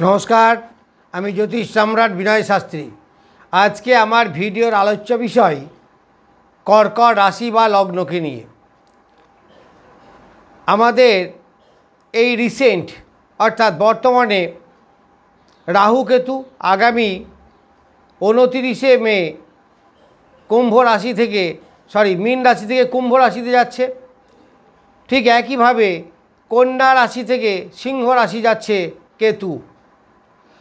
नमस्कार, আমি জ্যোতিষ সম্রাট বিনয় শাস্ত্রী। আজকে আমার ভিডিওর আলোচ্য বিষয় কর্কট রাশি বা লগ্নকে নিয়ে। আমাদের এই রিসেন্ট অর্থাৎ বর্তমানে রাহু কেতু আগামী 29শে মে কুম্ভ রাশি থেকে মীন রাশি থেকে কুম্ভ রাশিতে যাচ্ছে। ঠিক একইভাবে কন্যা রাশি থেকে সিংহ রাশি যাচ্ছে কেতু।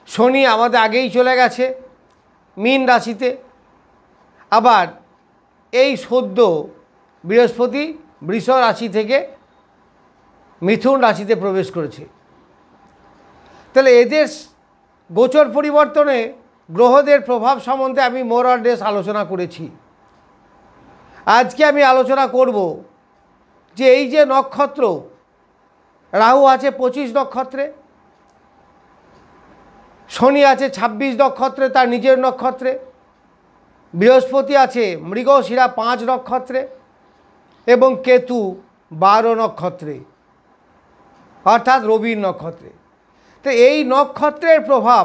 শনি আমাদের আগেই চলে গেছে মীন রাশিতে। আবার এই সদ্য বৃহস্পতি বৃষ রাশি থেকে মিথুন রাশিতে প্রবেশ করেছে। তাহলে এদের গোচর পরিবর্তনে গ্রহদের প্রভাব সম্বন্ধে আমি মোর অর লেস আলোচনা করেছি। আজকে আমি আলোচনা করব যে এই যে নক্ষত্র, রাহু আছে 25 নক্ষত্রে, শনি আছে 26 নক্ষত্রে তার নিজের নক্ষত্রে, বৃহস্পতি আছে মৃগশিরা 5 নক্ষত্রে এবং কেতু 12 নক্ষত্রে অর্থাৎ রবির নক্ষত্রে। তো এই নক্ষত্রের প্রভাব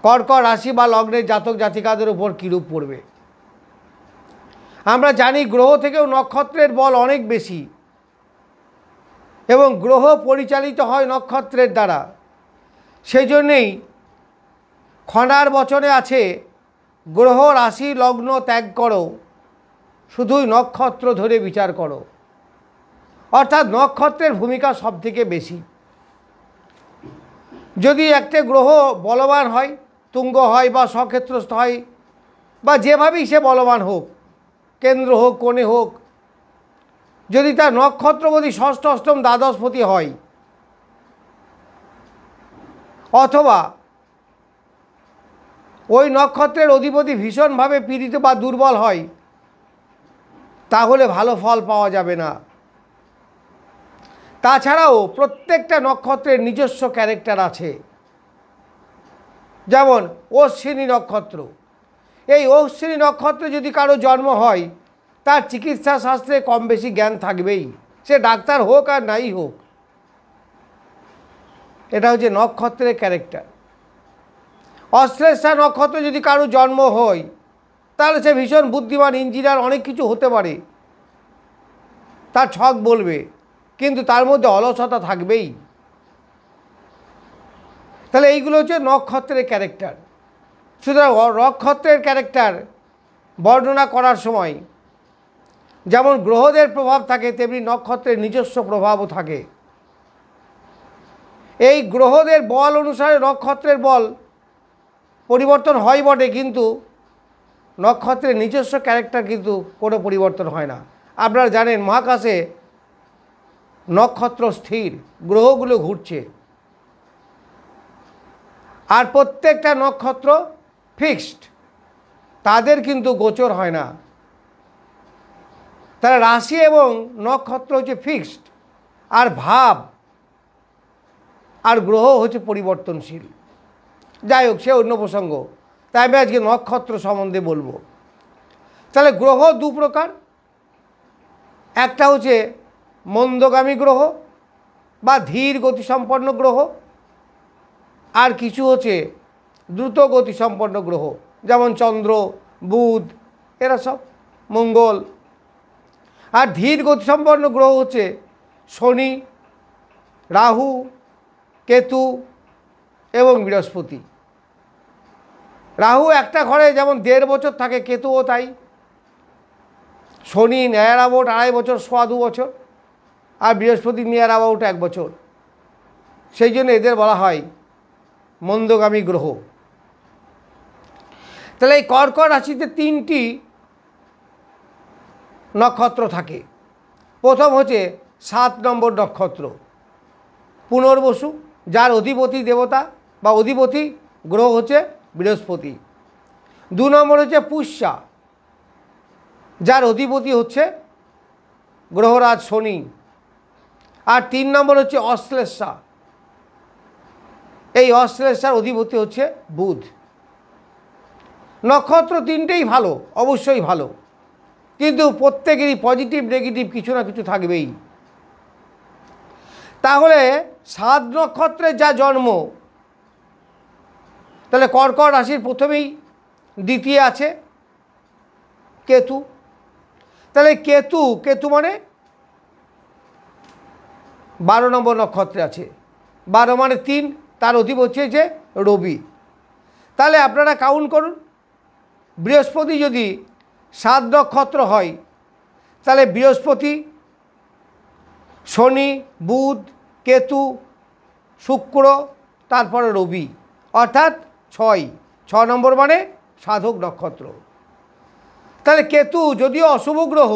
কর্কট রাশি বা লগ্নের জাতক জাতিকাদের উপর কীরূপ পড়বে। আমরা জানি গ্রহ থেকেও নক্ষত্রের বল অনেক বেশি এবং গ্রহ পরিচালিত হয় নক্ষত্রের দ্বারা। সেই জন্যেই খনার বচনে আছে, গ্রহ রাশি লগ্ন ত্যাগ করো, শুধুই নক্ষত্র ধরে বিচার করো। অর্থাৎ নক্ষত্রের ভূমিকা সবথেকে বেশি। যদি একটা গ্রহ বলবান হয়, তুঙ্গ হয় বা স্বক্ষেত্রস্থ হয় বা যেভাবেই সে বলবান হোক, কেন্দ্র হোক কোণে হোক, যদি তার নক্ষত্রপতি ষষ্ঠ অষ্টম দ্বাদশপতি হয় অথবা ওই নক্ষত্রের অধিপতি ভীষণভাবে পীড়িত বা দুর্বল হয়, তাহলে ভালো ফল পাওয়া যাবে না। তাছাড়াও প্রত্যেকটা নক্ষত্রের নিজস্ব ক্যারেক্টার আছে। যেমন অশ্বিনী নক্ষত্র, এই অশ্বিনী নক্ষত্রে যদি কারো জন্ম হয়, তার চিকিৎসা শাস্ত্রে কম বেশি জ্ঞান থাকবেই, সে ডাক্তার হোক আর নাই হোক। এটা হচ্ছে নক্ষত্রের ক্যারেক্টার। অশ্লেষা নক্ষত্রে যদি কারো জন্ম হয়, তাহলে সে ভীষণ বুদ্ধিমান, ইঞ্জিনিয়ার, অনেক কিছু হতে পারে, তার ছক বলবে, কিন্তু তার মধ্যে অলসতা থাকবেই। তাহলে এইগুলো হচ্ছে নক্ষত্রের ক্যারেক্টার। সুতরাং নক্ষত্রের ক্যারেক্টার বর্ণনা করার সময় যেমন গ্রহদের প্রভাব থাকে, তেমনি নক্ষত্রের নিজস্ব প্রভাবও থাকে। এই গ্রহদের বল অনুসারে নক্ষত্রের বল পরিবর্তন হয় বটে, কিন্তু নক্ষত্রের নিজস্ব ক্যারেক্টার কিন্তু কোনো পরিবর্তন হয় না। আপনারা জানেন মহাকাশে নক্ষত্র স্থির, গ্রহগুলো ঘুরছে, আর প্রত্যেকটা নক্ষত্র ফিক্সড, তাদের কিন্তু গোচর হয় না। তারা রাশি এবং নক্ষত্র হচ্ছে ফিক্সড, আর ভাব আর গ্রহ হচ্ছে পরিবর্তনশীল। যাই হোক, সে অন্য প্রসঙ্গ। তাই আমি আজকে নক্ষত্র সম্বন্ধে বলবো। তাহলে গ্রহ দু প্রকার, একটা হচ্ছে মন্দগামী গ্রহ বা ধীর গতিসম্পন্ন গ্রহ, আর কিছু হচ্ছে দ্রুত গতিসম্পন্ন গ্রহ, যেমন চন্দ্র, বুধ, এরা সব, মঙ্গল। আর ধীর গতিসম্পন্ন গ্রহ হচ্ছে শনি, রাহু, কেতু এবং বৃহস্পতি। রাহু একটা ঘরে যেমন 1.5 বছর থাকে, কেতুও তাই। শনি নিয়ার অ্যাবাউট 2.5 বছর, 2.25 বছর, আর বৃহস্পতি নিয়ার অ্যাবাউট 1 বছর। সেই জন্য এদের বলা হয় মন্দগামী গ্রহ। তাহলে এই কর্কট রাশিতে 3টি নক্ষত্র থাকে। প্রথম হচ্ছে 7 নম্বর নক্ষত্র পুনর্বসু, যার অধিপতি দেবতা বা অধিপতি গ্রহ হচ্ছে বৃহস্পতি। 2 নম্বর হচ্ছে পুষ্যা, যার অধিপতি হচ্ছে গ্রহরাজ শনি। আর 3 নম্বর হচ্ছে অশ্লেষা, এই অশ্লেষার অধিপতি হচ্ছে বুধ। নক্ষত্র 3টেই ভালো, অবশ্যই ভালো, কিন্তু প্রত্যেকেরই পজিটিভ নেগেটিভ কিছু না কিছু থাকবেই। তাহলে 7 নক্ষত্রে যা জন্ম, তাহলে কর্কট রাশির প্রথমেই দ্বিতীয় আছে কেতু। তাহলে কেতু মানে 12 নম্বর নক্ষত্রে আছে। 12 মানে 3, তার অধিপতি হচ্ছে রবি। তাহলে আপনারা কাউন্ট করুন, বৃহস্পতি যদি 7 নক্ষত্র হয়, তাহলে বৃহস্পতি, শনি, বুধ, কেতু, শুক্র, তারপরে রবি, অর্থাৎ 6 নম্বর মানে সাধক নক্ষত্র। তাহলে কেতু যদিও অশুভ গ্রহ,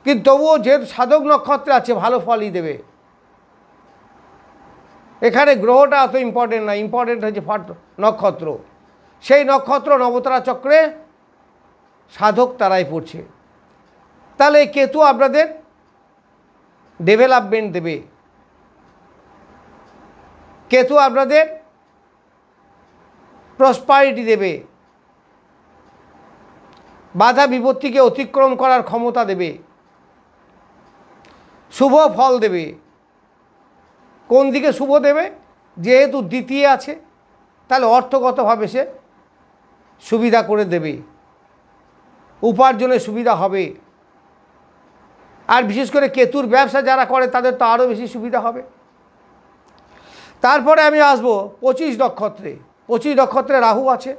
কিন্তু তবুও যেহেতু সাধক নক্ষত্রে আছে ভালো ফলই দেবে। এখানে গ্রহটা অত ইম্পর্টেন্ট না, ইম্পর্টেন্ট হচ্ছে নক্ষত্র। সেই নক্ষত্র নবতারা চক্রে সাধক তারাই পড়ছে। তাহলে এই কেতু আপনাদের ডেভেলপমেন্ট দেবে, কেতু আপনাদের প্রসপারিটি দেবে, বাধা বিপত্তিকে অতিক্রম করার ক্ষমতা দেবে, শুভ ফল দেবে। কোন দিকে শুভ দেবে? যেহেতু দ্বিতীয় আছে, তাহলে অর্থগতভাবে সে সুবিধা করে দেবে, উপার্জনের সুবিধা হবে। আর বিশেষ করে কেতুর ব্যবসা যারা করে তাদের তো আরও বেশি সুবিধা হবে। তারপরে আমি আসবো 25 নক্ষত্রে। 25 নক্ষত্রে রাহু আছে,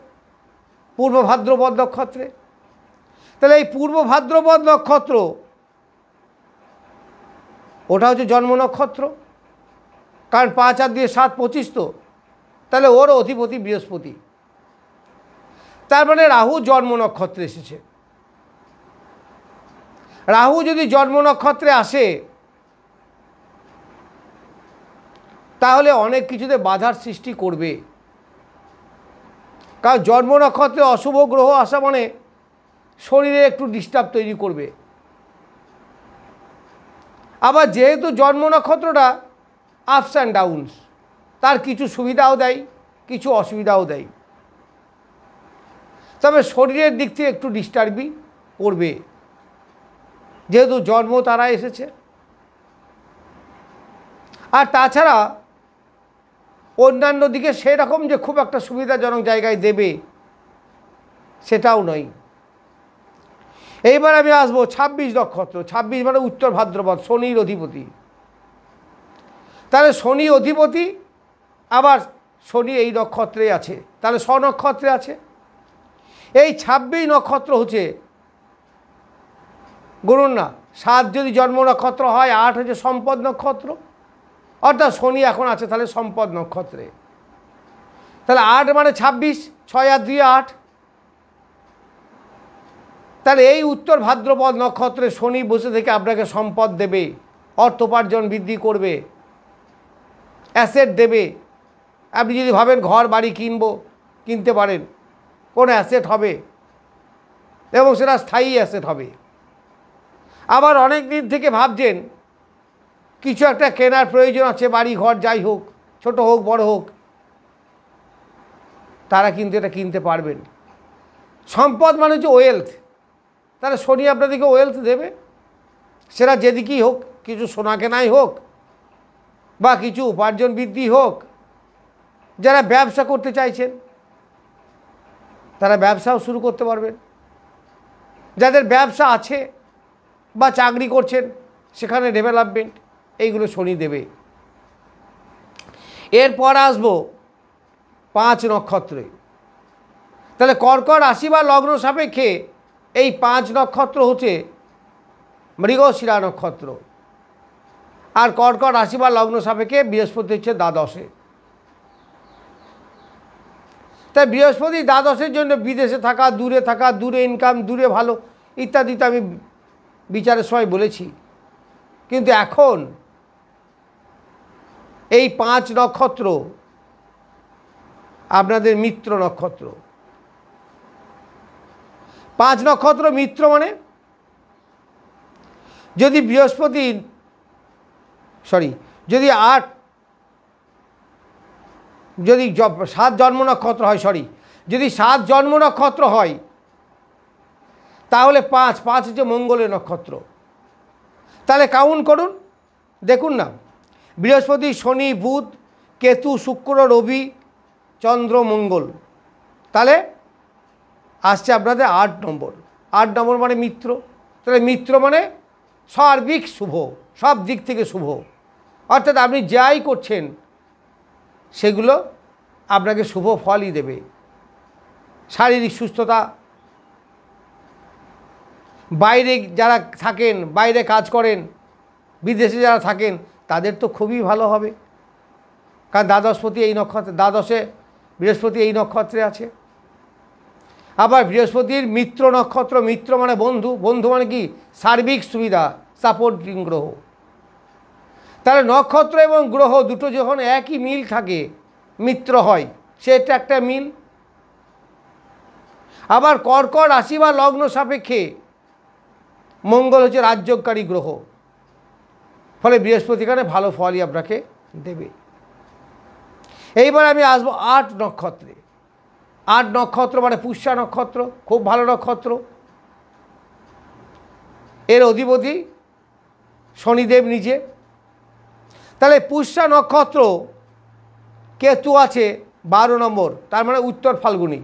পূর্ব ভাদ্রপদ নক্ষত্রে। তাহলে এই পূর্ব ভাদ্রপদ নক্ষত্র, ওটা হচ্ছে জন্ম নক্ষত্র, কারণ 5 আর 2 7 25 তো, তাহলে ওর অধিপতি বৃহস্পতি। তার মানে রাহু জন্ম নক্ষত্রে এসেছে। রাহু যদি জন্ম নক্ষত্রে আসে, তাহলে অনেক কিছুতে বাধার সৃষ্টি করবে। কারণ জন্ম নক্ষত্রে অশুভ গ্রহ আসা মানে শরীরে একটু ডিস্টার্ব তৈরি করবে। আবার যেহেতু জন্ম নক্ষত্রটা আপস অ্যান্ড ডাউনস, তার কিছু সুবিধাও দেয়, কিছু অসুবিধাও দেয়। তবে শরীরের দিক থেকে একটু ডিস্টার্বই করবে, যেহেতু জন্ম তারা এসেছে। আর তাছাড়া অন্যান্য দিকে সেরকম যে খুব একটা সুবিধাজনক জায়গায় দেবে সেটাও নয়। এইবার আমি আসবো 26 নক্ষত্র। 26 মানে উত্তর ভাদ্রপদ, শনির অধিপতি। তাহলে শনি অধিপতি, আবার শনি এই নক্ষত্রে আছে, তাহলে স্বনক্ষত্রে আছে। এই 26 নক্ষত্র হচ্ছে, গুনুন না, 7 যদি জন্ম নক্ষত্র হয়, 8 হচ্ছে সম্পদ নক্ষত্র, অর্থাৎ শনি এখন আছে তাহলে সম্পদ নক্ষত্রে। তাহলে 8 মানে 26, 6 আর 2 8। তাহলে এই উত্তর ভাদ্রপদ নক্ষত্রে শনি বসে থেকে আপনাকে সম্পদ দেবে, অর্থোপার্জন বৃদ্ধি করবে, অ্যাসেট দেবে। আপনি যদি ভাবেন ঘর বাড়ি কিনতে পারেন, কোনো অ্যাসেট হবে এবং সেটা স্থায়ী অ্যাসেট হবে। আবার অনেক দিন থেকে ভাবছেন কিছু একটা কেনার প্রয়োজন আছে, বাড়ি ঘর যাই হোক, ছোট হোক বড় হোক, তারা কিন্তু এটা কিনতে পারবেন। সম্পদ মানে হচ্ছে ওয়েলথ। তাহলে শনি আপনাদেরকে ওয়েলথ দেবে, সেটা যেদিকেই হোক, কিছু সোনা কেনাই হোক বা কিছু উপার্জন বৃদ্ধি হোক। যারা ব্যবসা করতে চাইছেন তারা ব্যবসাও শুরু করতে পারবেন। যাদের ব্যবসা আছে বা চাকরি করছেন সেখানে ডেভেলপমেন্ট, এইগুলো শনি দেবে। এরপর আসবো 5 নক্ষত্রে। তাহলে কর্কট রাশি বা লগ্ন সাপেক্ষে এই 5 নক্ষত্র হচ্ছে মৃগশিরা নক্ষত্র। আর কর্কট রাশি বা লগ্ন সাপেক্ষে বৃহস্পতি হচ্ছে দ্বাদশে। তাই বৃহস্পতি দ্বাদশের জন্য বিদেশে থাকা, দূরে ইনকাম, দূরে ভালো ইত্যাদি তো আমি বিচারের সময় বলেছি। কিন্তু এখন এই 5 নক্ষত্র আপনাদের মিত্র নক্ষত্র। 5 নক্ষত্র মিত্র মানে যদি বৃহস্পতি যদি 7 জন্ম নক্ষত্র হয়, যদি 7 জন্ম নক্ষত্র হয়, তাহলে 5 হচ্ছে মঙ্গলের নক্ষত্র। তাহলে কাউন্ট করুন দেখুন না, বৃহস্পতি, শনি, বুধ, কেতু, শুক্র, রবি, চন্দ্র, মঙ্গল, তাহলে আসছে আপনাদের 8 নম্বর। 8 নম্বর মানে মিত্র। তাহলে মিত্র মানে সার্বিক শুভ, সব দিক থেকে শুভ। অর্থাৎ আপনি যাই করছেন সেগুলো আপনাকে শুভ ফলই দেবে। শারীরিক সুস্থতা, বাইরে যারা থাকেন, বাইরে কাজ করেন, বিদেশে যারা থাকেন, তাদের তো খুবই ভালো হবে, কারণ দ্বাদশপতি এই নক্ষত্রে, দ্বাদশে বৃহস্পতি এই নক্ষত্রে আছে। আবার বৃহস্পতির মিত্র নক্ষত্র, মিত্র মানে বন্ধু, বন্ধু মানে কি সার্বিক সুবিধা, সাপোর্টিং গ্রহ। তাহলে নক্ষত্র এবং গ্রহ দুটো যখন একই মিল থাকে মিত্র হয়, সেটা একটা মিল। আবার কর্কট রাশি বা লগ্ন সাপেক্ষে মঙ্গল হচ্ছে রাজযোগকারী গ্রহ, ফলে বৃহস্পতিখানে ভালো ফলই আপনাকে দেবে। এইবার আমি আসবো 8 নক্ষত্রে। 8 নক্ষত্র মানে পুষ্যা নক্ষত্র, খুব ভালো নক্ষত্র। এর অধিপতি শনিদেব নিজে। তাহলে পুষ্যা নক্ষত্র কেতু আছে 12 নম্বর, তার মানে উত্তর ফাল্গুনি।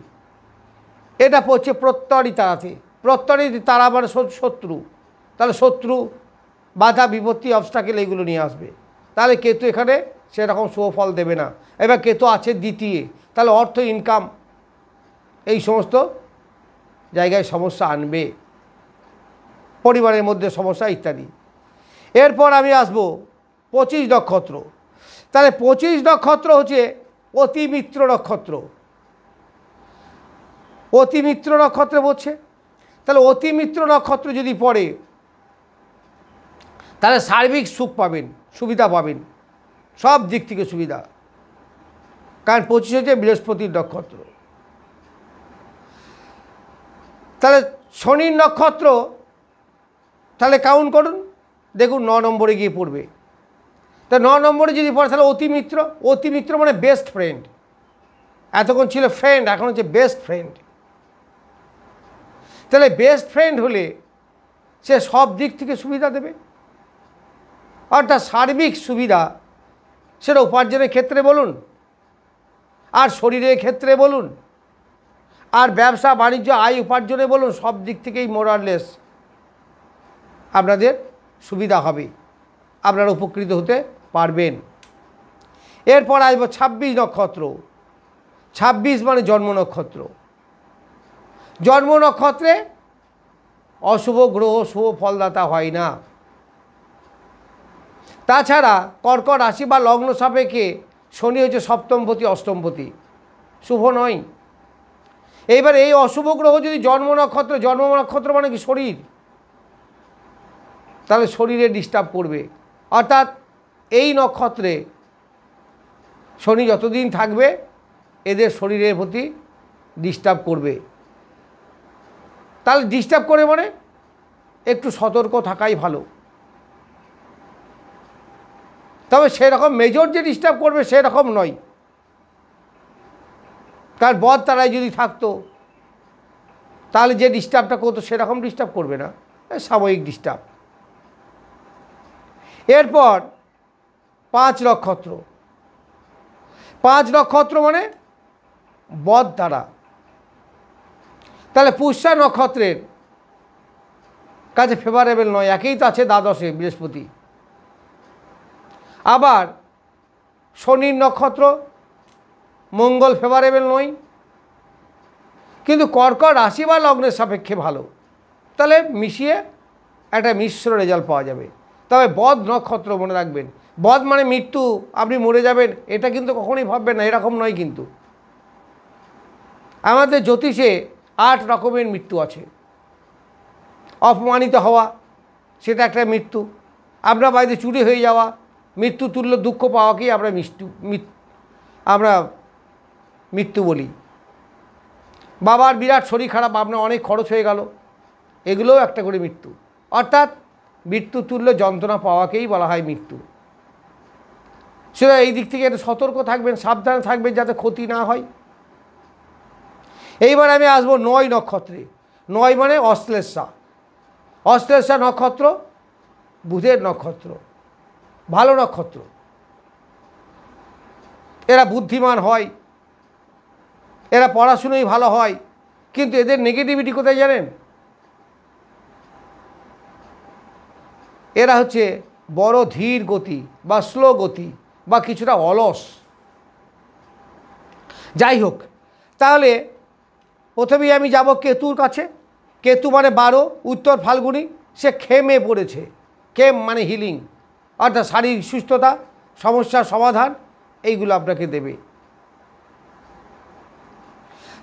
এটা পড়ছে প্রত্যরি তারাতে। প্রত্যরি তারা মানে শত্রু, তাহলে শত্রু, বাধা, বিপত্তি, অবস্টাকেল এগুলো নিয়ে আসবে। তাহলে কেতু এখানে সেরকম শুভ ফল দেবে না। এবার কেতু আছে দ্বিতীয়, তাহলে অর্থ, ইনকাম, এই সমস্ত জায়গায় সমস্যা আনবে, পরিবারের মধ্যে সমস্যা ইত্যাদি। এরপর আমি আসব 25 নক্ষত্র। তাহলে 25 নক্ষত্র হচ্ছে অতিমিত্র নক্ষত্র। অতিমিত্র নক্ষত্রে পড়ছে। তাহলে অতিমিত্র নক্ষত্র যদি পড়ে তাহলে সার্বিক সুখ পাবেন, সুবিধা পাবেন, সব দিক থেকে সুবিধা, কারণ 25 হচ্ছে বৃহস্পতির নক্ষত্র। তাহলে শনির নক্ষত্র, তাহলে কাউন্ট করুন, দেখুন 9 নম্বরে গিয়ে পড়বে। তা 9 নম্বরে যদি পড়ে তাহলে অতিমিত্র। অতিমিত্র মানে বেস্ট ফ্রেন্ড। এতক্ষণ ছিল ফ্রেন্ড, এখন হচ্ছে বেস্ট ফ্রেন্ড। তাহলে বেস্ট ফ্রেন্ড হলে সে সব দিক থেকে সুবিধা দেবে, অর্থাৎ সার্বিক সুবিধা, সেটা উপার্জনের ক্ষেত্রে বলুন, আর শরীরের ক্ষেত্রে বলুন, আর ব্যবসা বাণিজ্য আয় উপার্জনে বলুন, সব দিক থেকেই মোরারলেস আপনাদের সুবিধা হবে, আপনারা উপকৃত হতে পারবেন। এরপর আসবো 26 নক্ষত্র। 26 মানে জন্ম নক্ষত্র। জন্ম নক্ষত্রে অশুভ গ্রহ শুভ ফলদাতা হয় না। তাছাড়া কর্কট রাশি বা লগ্ন সাপেক্ষে শনি হচ্ছে সপ্তমপতি, অষ্টমপতি, শুভ নয়। এইবার এই অশুভ গ্রহ যদি জন্ম নক্ষত্র, জন্ম নক্ষত্র মানে কি শরীর, তাহলে শরীরে ডিস্টার্ব করবে। অর্থাৎ এই নক্ষত্রে শনি যতদিন থাকবে এদের শরীরের প্রতি ডিস্টার্ব করবে। তাহলে ডিস্টার্ব করে মানে একটু সতর্ক থাকাই ভালো। তবে সেরকম মেজর যে ডিস্টার্ব করবে সেরকম নয়, তার বদ তারাই যদি থাকতো তাহলে যে ডিস্টার্বটা করতো সেরকম ডিস্টার্ব করবে না, সাময়িক ডিস্টার্ব। এরপর 5 নক্ষত্র। 5 নক্ষত্র মানে বদ তারা। তাহলে পুষ্যা নক্ষত্রের কাছে ফেভারেবল নয়, একেই তো আছে দ্বাদশে বৃহস্পতি। আবার শনির নক্ষত্র মঙ্গল ফেভারেবল নয়, কিন্তু কর্কট রাশি বা লগ্নের সাপেক্ষে ভালো। তাহলে মিশিয়ে একটা মিশ্র রেজাল্ট পাওয়া যাবে। তবে বদ নক্ষত্র মনে রাখবেন, বদ মানে মৃত্যু, আপনি মরে যাবেন, এটা কিন্তু কখনোই ভাববেন না, এরকম নয়। কিন্তু আমাদের জ্যোতিষে 8 রকমের মৃত্যু আছে। অপমানিত হওয়া, সেটা একটা মৃত্যু। আপনার বাড়িতে চুরি হয়ে যাওয়া, মৃত্যু তুল্য দুঃখ পাওয়াকেই আমরা মৃত্যু বলি। বাবার বিরাট শরীর খারাপ, আপনার অনেক খরচ হয়ে গেল, এগুলোও একটা করে মৃত্যু। অর্থাৎ মৃত্যু তুল্য যন্ত্রণা পাওয়াকেই বলা হয় মৃত্যু। সেটা এই দিক থেকে একটু সতর্ক থাকবেন, সাবধানে থাকবেন যাতে ক্ষতি না হয়। এইবার আমি আসবো 9 নক্ষত্রে। 9 মানে অশ্লেষা। অশ্লেষা নক্ষত্র বুধের নক্ষত্র। ভালো নক্ষত্র, এরা বুদ্ধিমান হয়, এরা পড়াশুনোই ভালো হয়, কিন্তু এদের নেগেটিভিটি কোথায় জানেন? এরা হচ্ছে বড় ধীর গতি বা স্লো গতি বা কিছুটা অলস। যাই হোক, তাহলে প্রথমেই আমি যাব কেতুর কাছে। কেতু মানে 12, উত্তর ফাল্গুনি। সে খেমে পড়েছে। খেম মানে হিলিং, অর্থাৎ শারীরিক সুস্থতা, সমস্যার সমাধান, এইগুলো আপনাকে দেবে।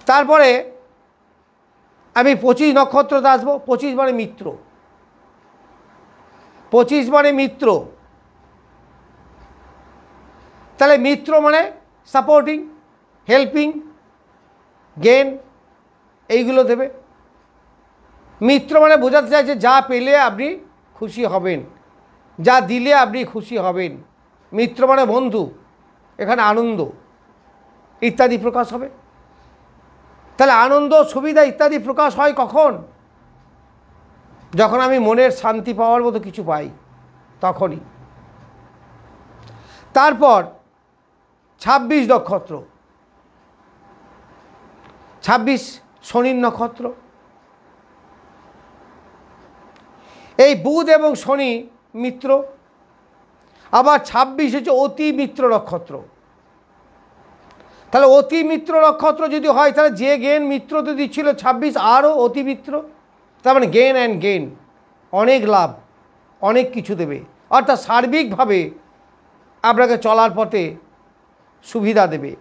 তারপরে আমি 25 নক্ষত্রতে আসবো। 25 মানে মিত্র। 25 মানে মিত্র। তাহলে মিত্র মানে সাপোর্টিং, হেল্পিং, গেন, এইগুলো দেবে। মিত্র মানে বোঝাতে চাইছে যা পেলে আপনি খুশি হবেন, যা দিলে আপনি খুশি হবেন। মিত্র মানে বন্ধু, এখানে আনন্দ ইত্যাদি প্রকাশ হবে। তাহলে আনন্দ, সুবিধা ইত্যাদি প্রকাশ হয় কখন? যখন আমি মনের শান্তি পাওয়ার মতো কিছু পাই, তখনই। তারপর 26 নক্ষত্র। 26 শনির নক্ষত্র। এই বুধ এবং শনি মিত্র। আবার 26 হচ্ছে অতি মিত্র নক্ষত্র। তাহলে অতি মিত্র নক্ষত্র যদি হয়, তাহলে যে গেন মিত্র তো দিচ্ছিল 26 আরও অতি মিত্র, তার মানে গেন অ্যান্ড গেন, অনেক লাভ, অনেক কিছু দেবে। অর্থাৎ সার্বিকভাবে আপনাকে চলার পথে সুবিধা দেবে।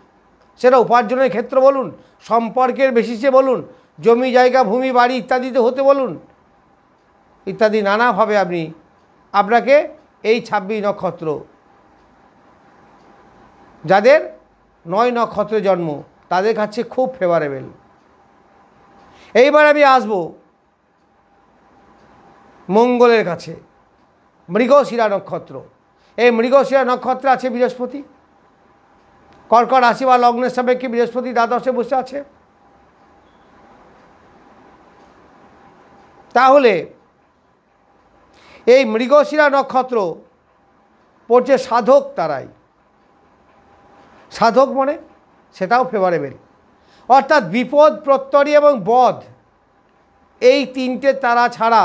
সেটা উপার্জনের ক্ষেত্র বলুন, সম্পর্কের বেসিসে বলুন, জমি জায়গা ভূমি বাড়ি ইত্যাদিতে হতে বলুন, ইত্যাদি নানাভাবে আপনাকে এই 26 নক্ষত্র, যাদের 9 নক্ষত্রে জন্ম, তাদের কাছে খুব ফেভারেবল। এইবার আমি আসব মঙ্গলের কাছে, মৃগশিরা নক্ষত্র। এই মৃগশিরা নক্ষত্রে আছে বৃহস্পতি। কর্কট রাশি বা লগ্নের সাপেক্ষে বৃহস্পতি দ্বাদশে বসে আছে। তাহলে এই মৃগশিরা নক্ষত্র পড়ছে সাধক তারাই। সাধক মানে সেটাও ফেভারেবল, অর্থাৎ বিপদ, প্রত্যরি এবং বধ, এই 3টে তারা ছাড়া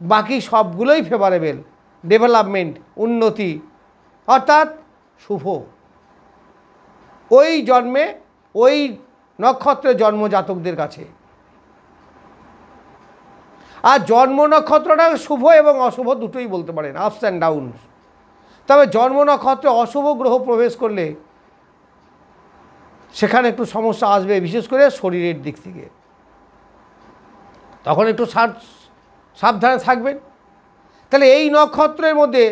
বাকি সবগুলোই ফেভারেবল। ডেভেলপমেন্ট, উন্নতি, অর্থাৎ শুভ। ওই জন্মে, ওই নক্ষত্রে জন্মজাতকদের কাছে। আর জন্ম নক্ষত্রটা শুভ এবং অশুভ দুটোই বলতে পারেন, আপস অ্যান্ড ডাউনস। তবে জন্ম নক্ষত্রে অশুভ গ্রহ প্রবেশ করলে সেখানে একটু সমস্যা আসবে, বিশেষ করে শরীরের দিক থেকে। তখন একটু সাবধানে থাকবেন। তাহলে এই নক্ষত্রের মধ্যে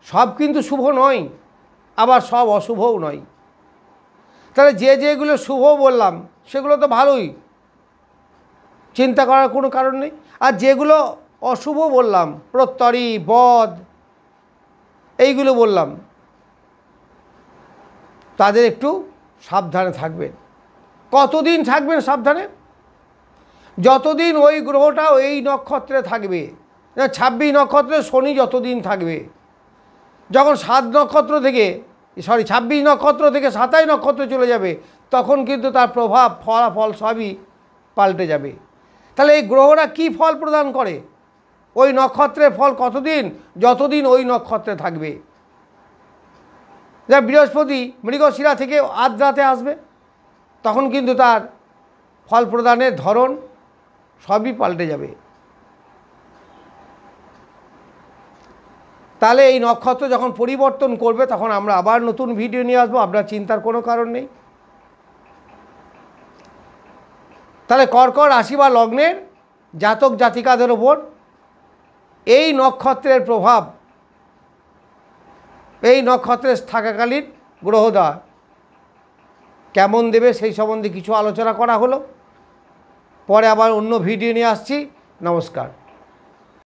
সব কিন্তু শুভ নয়, আবার সব অশুভও নয়। তাহলে যেগুলো শুভ বললাম সেগুলো তো ভালোই, চিন্তা করার কোনো কারণ নেই। আর যেগুলো অশুভ বললাম, প্রত্যরি, বধ, এইগুলো বললাম, তাদের একটু সাবধানে থাকবেন। কতদিন থাকবেন সাবধানে? যতদিন ওই গ্রহটা ওই নক্ষত্রে থাকবে। 26 নক্ষত্রে শনি যতদিন থাকবে। যখন 7 নক্ষত্র থেকে 26 নক্ষত্র থেকে 27 নক্ষত্রে চলে যাবে, তখন কিন্তু তার প্রভাব, ফলাফল সবই পাল্টে যাবে। তাহলে এই গ্রহরা কি ফল প্রদান করে? ওই নক্ষত্রের ফল কতদিন? যতদিন ওই নক্ষত্রে থাকবে। যা বৃহস্পতি মৃগশিরা থেকে আদ্রাতে আসবে, তখন কিন্তু তার ফল প্রদানের ধরন সবই পাল্টে যাবে। তাহলে এই নক্ষত্র যখন পরিবর্তন করবে, তখন আমরা আবার নতুন ভিডিও নিয়ে আসবো, আপনার চিন্তার কোনো কারণ নেই। তাহলে কর্কট রাশি বা লগ্নের জাতক জাতিকাদের ওপর এই নক্ষত্রের প্রভাব, এই নক্ষত্রে থাকাকালীন গ্রহদা কেমন দেবে সেই সম্বন্ধে কিছু আলোচনা করা হলো। পরে আবার অন্য ভিডিও নিয়ে আসছি। নমস্কার।